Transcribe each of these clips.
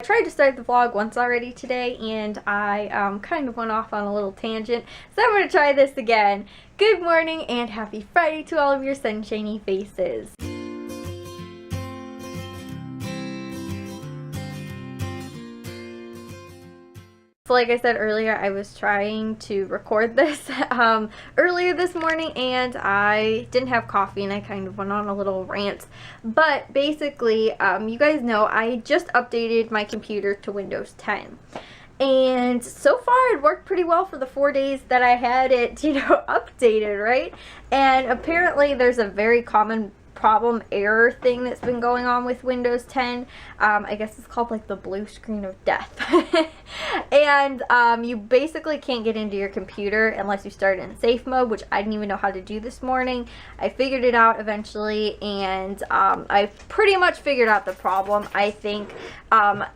I tried to start the vlog once already today and I kind of went off on a little tangent, so I'm going to try this again. Good morning and happy Friday to all of your sunshiny faces. So like I said earlier, I was trying to record this earlier this morning and I didn't have coffee and I kind of went on a little rant. But basically, you guys know I just updated my computer to Windows 10. And so far it worked pretty well for the 4 days that I had it, updated, right? And apparently there's a very common problem error thing that's been going on with Windows 10. I guess it's called like the blue screen of death. And you basically can't get into your computer unless you start in safe mode, which I didn't even know how to do this morning. I figured it out eventually, and I pretty much figured out the problem. I think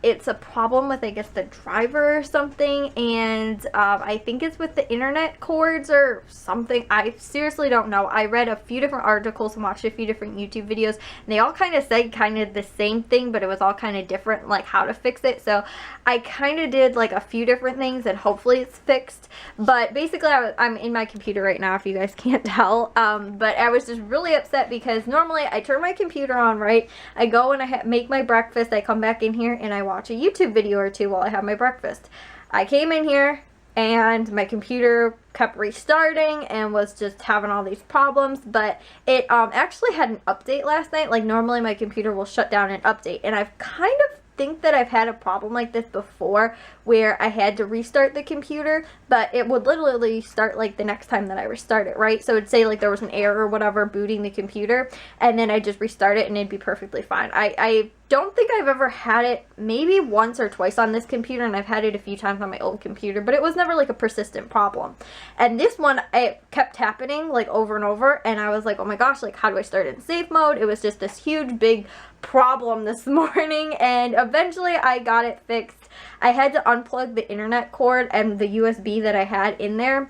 it's a problem with, I guess, the driver or something, and I think it's with the internet cords or something. I seriously don't know. I read a few different articles and watched a few different YouTube videos, and they all kind of said kind of the same thing, but it was all kind of different, like how to fix it. So I kind of did like a few different things and hopefully it's fixed. But basically I'm in my computer right now, if you guys can't tell. But I was just really upset because normally I turn my computer on, right? I go and I make my breakfast, I come back in here and I watch a YouTube video or two while I have my breakfast. I came in here and my computer kept restarting and was just having all these problems, but it actually had an update last night. Like normally my computer will shut down and update, and I've kind of think that I've had a problem like this before where I had to restart the computer, but it would literally start like the next time that I restart it, right? So it'd say like there was an error or whatever booting the computer, and then I just restart it and it'd be perfectly fine. I don't think I've ever had it, maybe once or twice on this computer, and I've had it a few times on my old computer, but it was never like a persistent problem. And this one, it kept happening like over and over, and I was like, oh my gosh, like how do I start it in safe mode? It was just this huge big problem this morning, and eventually I got it fixed. I had to unplug the internet cord and the USB that I had in there,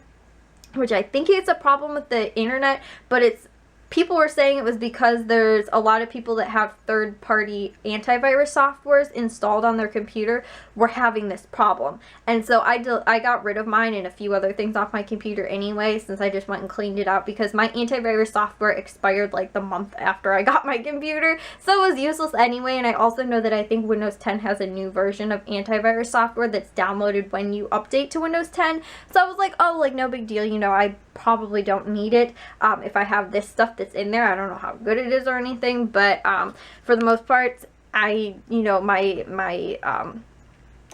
which I think it's a problem with the internet, but people were saying it was because there's a lot of people that have third-party antivirus softwares installed on their computer were having this problem. And so I got rid of mine and a few other things off my computer anyway, since I just went and cleaned it out, because my antivirus software expired like the month after I got my computer, so it was useless anyway. And I also know that I think Windows 10 has a new version of antivirus software that's downloaded when you update to Windows 10. So I was like, oh, like no big deal, I probably don't need it if I have this stuff that's in there. I don't know how good it is or anything, but for the most part, my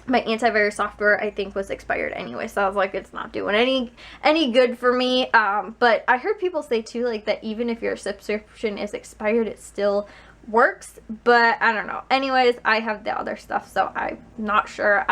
antivirus software I think was expired anyway, so I was like, it's not doing any good for me. But I heard people say too, like that even if your subscription is expired, it still works, but I don't know. Anyways, I have the other stuff, so I'm not sure.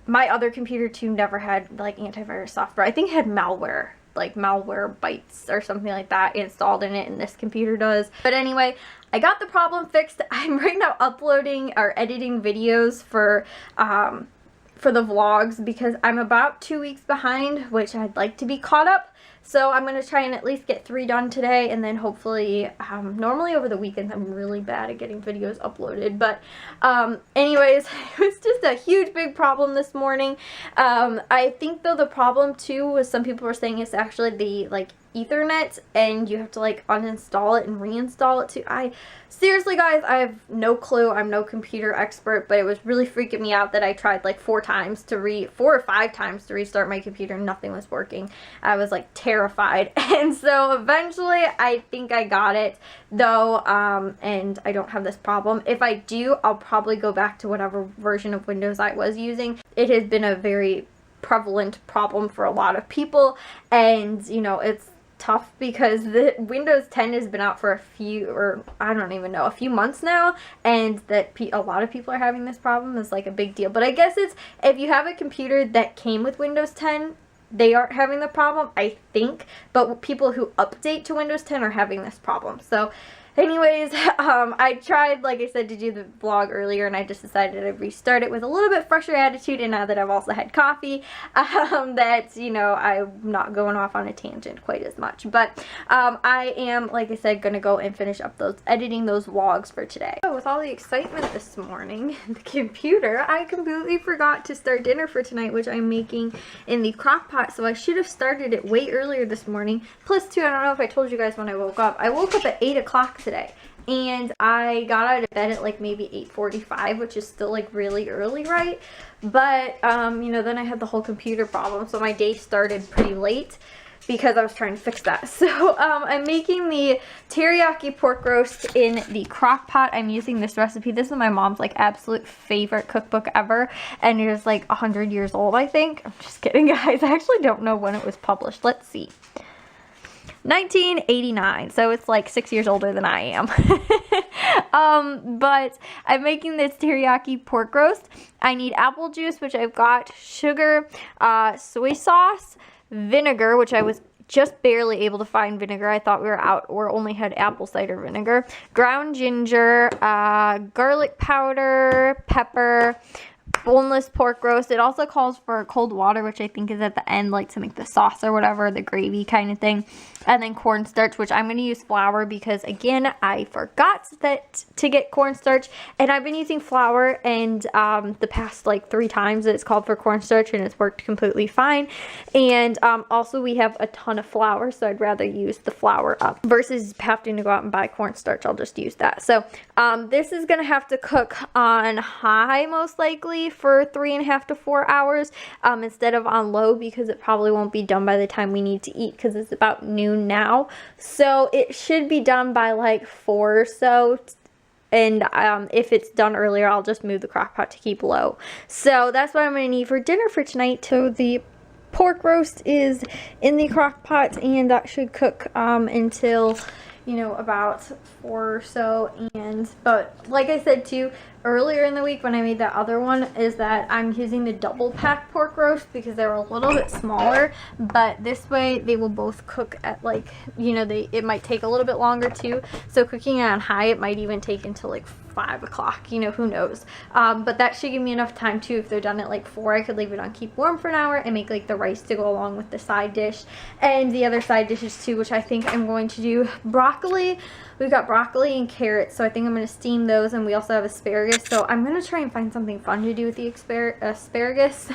My other computer too never had like antivirus software. I think it had malware, like malware bytes or something like that installed in it, and this computer does. But anyway, I got the problem fixed. I'm right now uploading or editing videos for the vlogs because I'm about 2 weeks behind, which I'd like to be caught up. So I'm going to try and at least get 3 done today, and then hopefully, normally over the weekends I'm really bad at getting videos uploaded. But anyways, it was just a huge big problem this morning. I think though the problem too was some people were saying it's actually the like Ethernet, and you have to like uninstall it and reinstall it too. Seriously guys, I have no clue. I'm no computer expert, but it was really freaking me out that I tried like 4 or 5 times to restart my computer and nothing was working. I was like terrified. And so eventually I think I got it though, and I don't have this problem. If I do, I'll probably go back to whatever version of Windows I was using. It has been a very prevalent problem for a lot of people, and it's tough because the Windows 10 has been out for a few months now, and that a lot of people are having this problem is like a big deal. But I guess it's, if you have a computer that came with Windows 10, they aren't having the problem, I think, but people who update to Windows 10 are having this problem. So Anyways, I tried, like I said, to do the vlog earlier, and I just decided I'd restart it with a little bit fresher attitude, and now that I've also had coffee, that, you know, I'm not going off on a tangent quite as much. But I am, like I said, going to go and finish up editing those vlogs for today. So with all the excitement this morning, the computer, I completely forgot to start dinner for tonight, which I'm making in the crock pot, so I should have started it way earlier this morning. Plus, too, I don't know if I told you guys when I woke up. I woke up at 8 o'clock today, and I got out of bed at like maybe 8:45, which is still like really early, right? But you know, then I had the whole computer problem, so my day started pretty late because I was trying to fix that. So I'm making the teriyaki pork roast in the crock pot. I'm using this recipe. This is my mom's like absolute favorite cookbook ever, and it is like 100 years old, I think. I'm just kidding, guys. I actually don't know when it was published. Let's see. 1989, so it's like 6 years older than I am. But I'm making this teriyaki pork roast. I need apple juice, which I've got, sugar, soy sauce, vinegar, which I was just barely able to find vinegar. I thought we were out or only had apple cider vinegar, ground ginger, garlic powder, pepper, boneless pork roast. It also calls for cold water, which I think is at the end, like to make the sauce or whatever, the gravy kind of thing. And then cornstarch, which I'm going to use flour because, again, I forgot to get cornstarch. And I've been using flour, and the past like 3 times that it's called for cornstarch, and it's worked completely fine. And also we have a ton of flour, so I'd rather use the flour up versus having to go out and buy cornstarch. I'll just use that. So this is going to have to cook on high most likely for 3.5 to 4 hours instead of on low, because it probably won't be done by the time we need to eat, because it's about noon now. So it should be done by like 4 or so. And if it's done earlier, I'll just move the crock pot to keep low. So that's what I'm going to need for dinner for tonight. So the pork roast is in the crock pot, and that should cook until, you know, about 4 or so. But like I said too earlier in the week when I made that other one, is that I'm using the double pack pork roast because they're a little bit smaller, but this way they will both cook at like, you know, it might take a little bit longer too. So cooking on high, it might even take until like 5 o'clock, you know, who knows. But that should give me enough time too. If they're done at like 4, I could leave it on keep warm for an hour and make like the rice to go along with the side dish and the other side dishes too, which I think I'm going to do broccoli. We've got broccoli and carrots, so I think I'm going to steam those, and we also have asparagus, so I'm going to try and find something fun to do with the asparagus.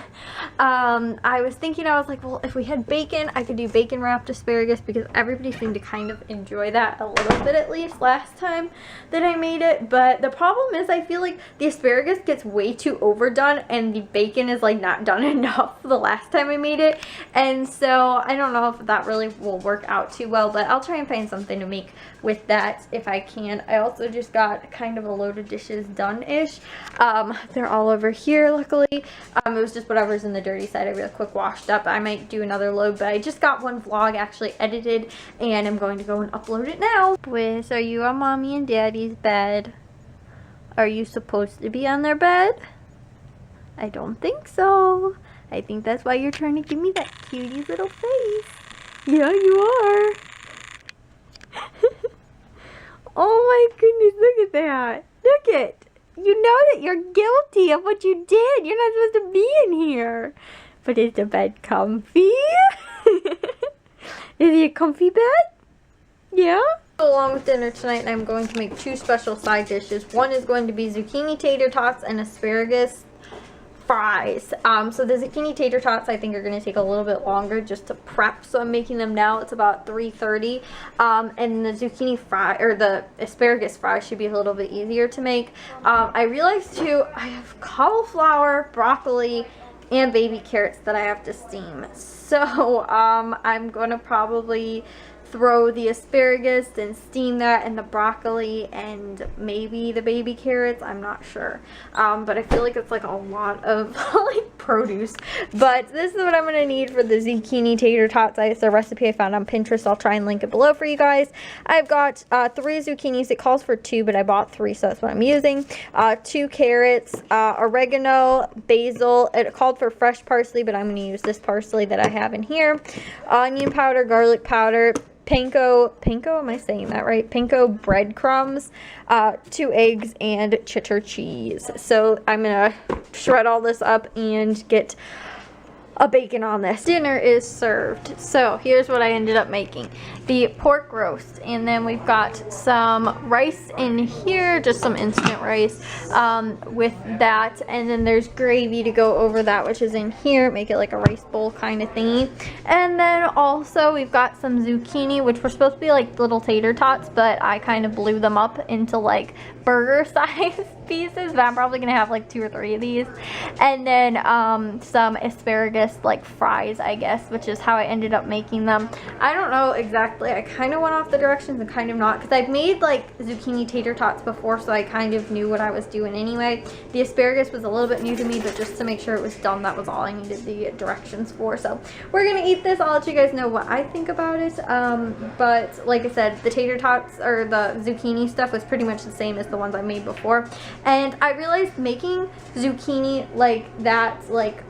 I was thinking, I was like, well, if we had bacon, I could do bacon wrapped asparagus, because everybody seemed to kind of enjoy that a little bit, at least last time that I made it. But the problem is, I feel like the asparagus gets way too overdone, and the bacon is like not done enough the last time I made it, and so I don't know if that really will work out too well, but I'll try and find something to make with that if I can. I also just got kind of a load of dishes done-ish. They're all over here, luckily. It was just whatever's in the dirty side I real quick washed up. I might do another load, but I just got one vlog actually edited, and I'm going to go and upload it now. Are you on mommy and daddy's bed? Are you supposed to be on their bed? I don't think so. I think that's why you're trying to give me that cutie little face. Yeah, you are. Oh my goodness, look at that. Look it. You know that you're guilty of what you did. You're not supposed to be in here. But is the bed comfy? Is it a comfy bed? Yeah? Along with dinner tonight, I'm going to make 2 special side dishes. One is going to be zucchini tater tots and asparagus fries. So the zucchini tater tots I think are going to take a little bit longer just to prep, so I'm making them now. It's about 3:30. And the zucchini fry, or the asparagus fries, should be a little bit easier to make. I realized too, I have cauliflower, broccoli, and baby carrots that I have to steam. So I'm going to probably throw the asparagus and steam that, and the broccoli and maybe the baby carrots. I'm not sure, but I feel like it's like a lot of like produce. But this is what I'm gonna need for the zucchini tater tots. It's a recipe I found on Pinterest. I'll try and link it below for you guys. I've got 3 zucchinis. It calls for 2, but I bought 3, so that's what I'm using. 2 carrots, oregano, basil. It called for fresh parsley, but I'm gonna use this parsley that I have in here. Onion powder, garlic powder, panko, am I saying that right? Panko breadcrumbs, 2 eggs, and cheddar cheese. So I'm gonna shred all this up and get a bacon on this. Dinner is served. So here's what I ended up making. The pork roast, and then we've got some rice in here, just some instant rice with that, and then there's gravy to go over that, which is in here, make it like a rice bowl kind of thingy. And then also we've got some zucchini, which were supposed to be like little tater tots, but I kind of blew them up into like burger size pieces, but I'm probably gonna have like 2 or 3 of these. And then some asparagus like fries, I guess, which is how I ended up making them. I don't know exactly, I kind of went off the directions and kind of not, because I've made like zucchini tater tots before, so I kind of knew what I was doing anyway. The asparagus was a little bit new to me, but just to make sure it was done, that was all I needed the directions for. So we're gonna eat this. I'll let you guys know what I think about it. But like I said, the tater tots or the zucchini stuff was pretty much the same as the ones I made before, and I realized making zucchini like that, like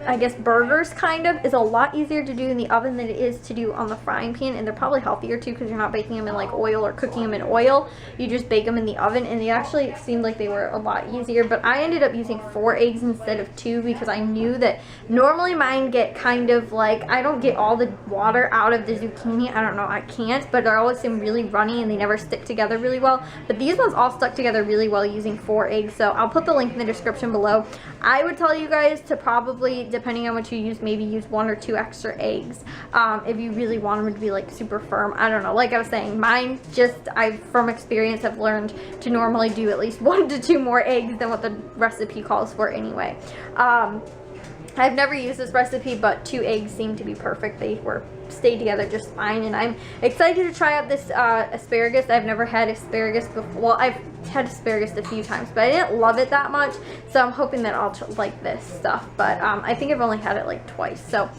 I guess burgers kind of, is a lot easier to do in the oven than it is to do on the frying pan, and they're probably healthier too because you're not baking them in like oil or cooking them in oil. You just bake them in the oven, and they actually seemed like they were a lot easier. But I ended up using 4 eggs instead of 2 because I knew that normally mine get kind of like, I don't get all the water out of the zucchini. I don't know, I can't, but they always seem really runny and they never stick together really well. But these ones all stuck together really well using 4 eggs, so I'll put the link in the description below. I would tell you guys to probably, depending on what you use, maybe use 1 or 2 extra eggs if you really want them to be like super firm. I don't know, like I was saying, mine just, I from experience have learned to normally do at least 1 to 2 more eggs than what the recipe calls for anyway. I've never used this recipe, but 2 eggs seem to be perfect. They stayed together just fine, and I'm excited to try out this asparagus. I've never had asparagus before. Well, I've had asparagus a few times, but I didn't love it that much, so I'm hoping that I'll like this stuff. But I think I've only had it like twice. So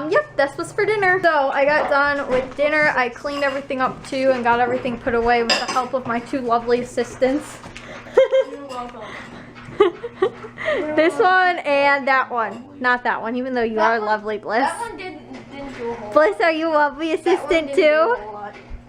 yep, that's what's for dinner. So I got done with dinner. I cleaned everything up too and got everything put away with the help of my 2 lovely assistants. You're welcome. This one and that one. Not that one, even though you are lovely, Bliss. That one didn't do a whole lot. Bliss, are you lovely assistant too?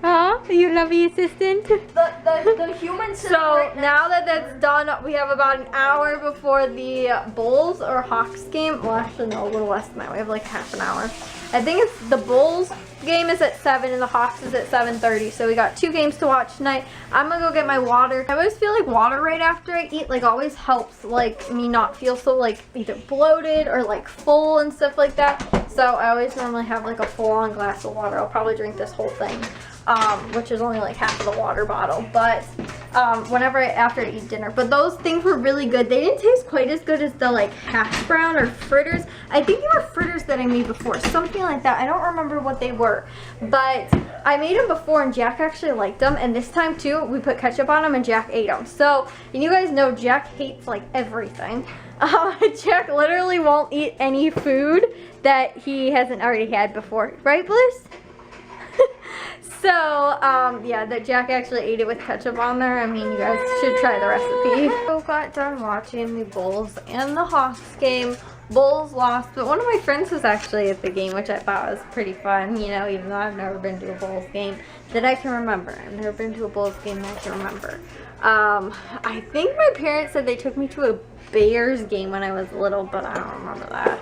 Huh? Are you lovely assistant? The human So now that that's done, we have about an hour before the Bulls or Hawks game. Well, actually no, a little less than that. We have like half an hour. I think it's the Bulls game is at 7 and the Hawks is at 7:30. So we got 2 games to watch tonight. I'm gonna go get my water. I always feel like water right after I eat like always helps like me not feel so like either bloated or like full and stuff like that. So I always normally have like a full-on glass of water. I'll probably drink this whole thing, which is only like half of the water bottle. But whenever after I eat dinner. But those things were really good. They didn't taste quite as good as the like hash brown or fritters. I think they were fritters that I made before, something like that. I don't remember what they were, but I made them before and Jack actually liked them. And this time too, we put ketchup on them and Jack ate them. So, and you guys know Jack hates like everything. Jack literally won't eat any food that he hasn't already had before, right, Bliss? So, yeah, that Jack actually ate it with ketchup on there. I mean, you guys should try the recipe. So, got done watching the Bulls and the Hawks game. Bulls lost, but one of my friends was actually at the game, which I thought was pretty fun, you know, even though I've never been to a Bulls game that I can remember. I've never been to a Bulls game that I can remember. I think my parents said they took me to a Bears game when I was little, but I don't remember that.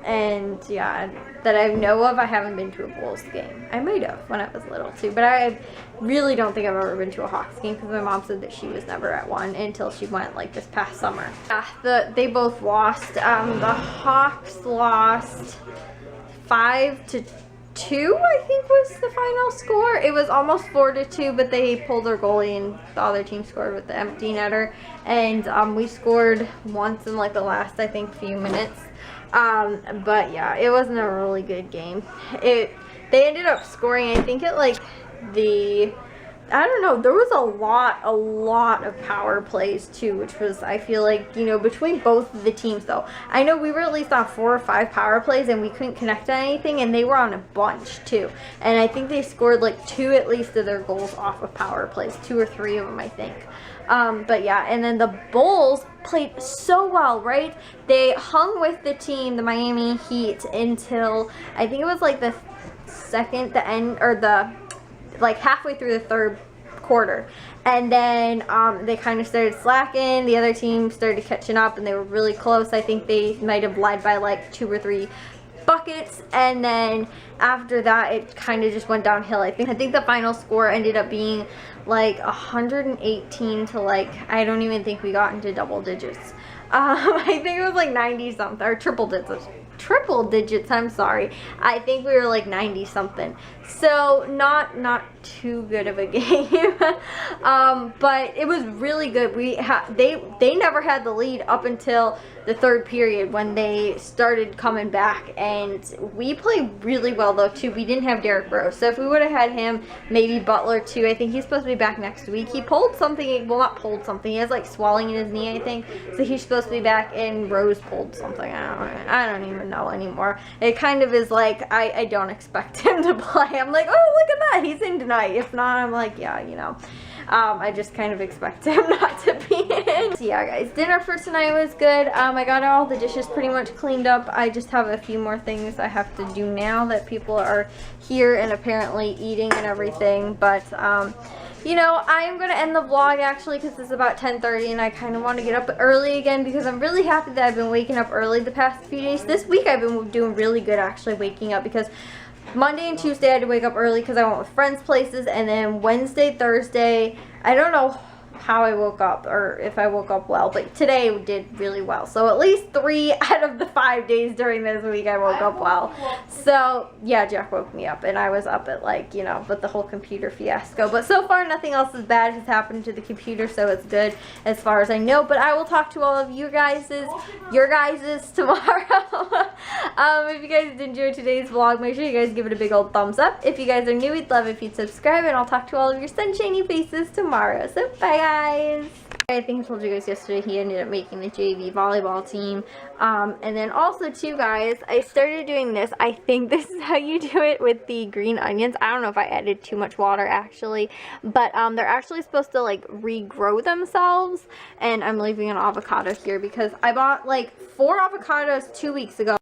And yeah, that I know of, I haven't been to a Bulls game. I might have when I was little too, but I really don't think I've ever been to a Hawks game because my mom said that she was never at one until she went like this past summer. They both lost. The Hawks lost 5-2, I think was the final score. It was almost 4-2, but they pulled their goalie and the other team scored with the empty netter. And we scored once in like the last, I think, few minutes. But yeah, it wasn't a really good game. They ended up scoring, I think, at like I don't know, there was a lot of power plays too, which was, I feel like, you know, between both of the teams though. I know we were at least on 4 or 5 power plays and we couldn't connect on anything, and they were on a bunch too. And I think they scored like 2 at least of their goals off of power plays, 2 or 3 of them, I think. But yeah, and then the Bulls played so well, right? They hung with the team, the Miami Heat, until I think it was like the the end, or the, like, halfway through the third quarter. And then they kind of started slacking. The other team started catching up, and they were really close. I think they might have led by like 2 or 3 buckets, and then after that it kind of just went downhill. I think the final score ended up being like 118 to, like, I don't even think we got into double digits. I think it was like 90 something, or triple digits, I'm sorry. I think we were like 90 something. So not too good of a game. But it was really good. They never had the lead up until the third period when they started coming back, and we played really well though too. We didn't have Derrick Rose, so if we would have had him, maybe Butler too. I think he's supposed to be back next week. He pulled something, well, not pulled something, he has like swelling in his knee, I think, so he's supposed to be back, and Rose pulled something. I don't even know anymore. It kind of is like, I don't expect him to play. I'm like, oh, look at that, he's in tonight. If not, I'm like, yeah, you know. I just kind of expect him not to be in. So yeah, guys, dinner for tonight was good. I got all the dishes pretty much cleaned up. I just have a few more things I have to do now that people are here and apparently eating and everything. But you know, I am going to end the vlog actually because it's about 10:30 and I kind of want to get up early again because I'm really happy that I've been waking up early the past few days. This week I've been doing really good actually waking up, because Monday and Tuesday I had to wake up early because I went with friends places, and then Wednesday, Thursday, I don't know how I woke up or if I woke up well, but today did really well. So at least 3 out of the 5 days during this week I woke up well. So yeah, Jack woke me up and I was up at, like, you know, with the whole computer fiasco. But so far nothing else as bad has happened to the computer, so it's good as far as I know. But I will talk to all of your guys tomorrow. If you guys did enjoy today's vlog, make sure you guys give it a big old thumbs up. If you guys are new, we'd love if you'd subscribe, and I'll talk to all of your sunshiny faces tomorrow. So bye guys. I think I told you guys yesterday he ended up making the JV volleyball team. And then also too, guys, I started doing this. I think this is how you do it with the green onions. I don't know if I added too much water actually, but they're actually supposed to like regrow themselves. And I'm leaving an avocado here because I bought like 4 avocados 2 weeks ago.